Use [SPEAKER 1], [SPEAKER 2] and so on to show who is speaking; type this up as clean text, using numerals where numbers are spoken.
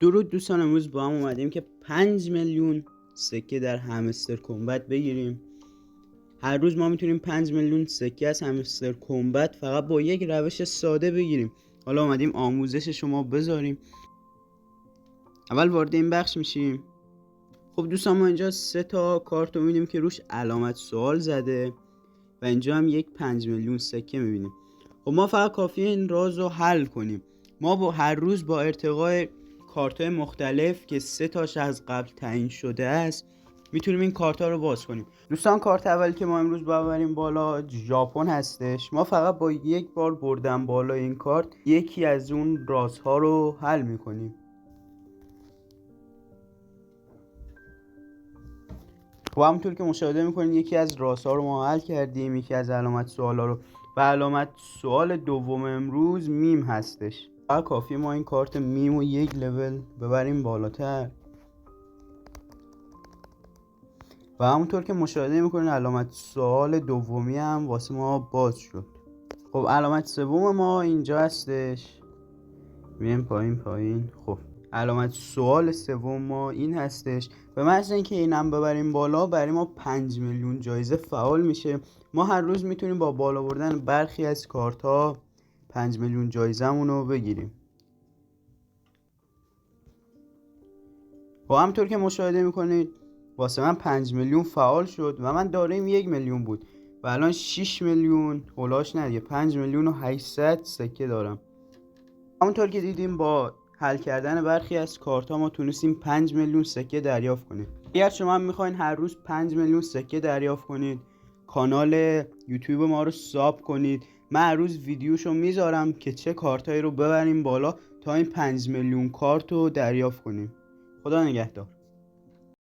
[SPEAKER 1] درود دوستان، امروز با هم اومدیم که 5 میلیون سکه در همستر کمبت بگیریم. هر روز ما میتونیم 5 میلیون سکه از همستر کمبت فقط با یک روش ساده بگیریم. حالا اومدیم آموزش شما بذاریم. اول وارد این بخش میشیم. خب دوستان، ما اینجا 3 تا کارت رو میبینیم که روش علامت سوال زده و اینجا هم یک 5 میلیون سکه میبینیم. خب ما فقط کافیه این راز رو حل کنیم. ما با هر روز با ارتقای کارت‌های مختلف که 3 تاش از قبل تعیین شده است میتونیم این کارت‌ها رو باز کنیم. دوستان، کارت اولی که ما امروز ببریم بالا ژاپن هستش. ما فقط با یک بار بردن بالا این کارت یکی از اون رازها رو حل میکنیم. و همونطور که مشاهده میکنید یکی از رازها رو ما حل کردیم، یکی از علامت سوالا رو، و علامت سوال دوم امروز میم هستش. فقط کافیه ما این کارت میم رو یک لول ببریم بالاتر و همونطور که مشاهده میکنید علامت سوال دومی هم واسه ما باز شد. خب علامت سوم ما اینجا هستش، میریم پایین. خب علامت سوال سوم ما این هستش. به محض اینکه اینم ببریم بالا برای ما 5 میلیون جایزه فعال میشه. ما هر روز میتونیم با بالا بردن برخی از کارت ها 5 میلیون جایزمون رو بگیریم. و همطور که مشاهده میکنید واسه من 5 میلیون فعال شد و من داریم 1 میلیون بود و الان 6 میلیون هولاش ندیه 5 میلیون و 800 سکه دارم. همونطور که دیدیم با حل کردن برخی از کارت ها ما تونستیم 5 میلیون سکه دریافت کنیم. اگر شما هم میخواین هر روز 5 میلیون سکه دریافت کنید، کانال یوتیوب ما رو ساب کنید. من هر روز ویدیوشو میذارم که چه کارتایی رو ببریم بالا تا این 5 میلیون کارت رو دریافت کنیم. خدا نگهدار.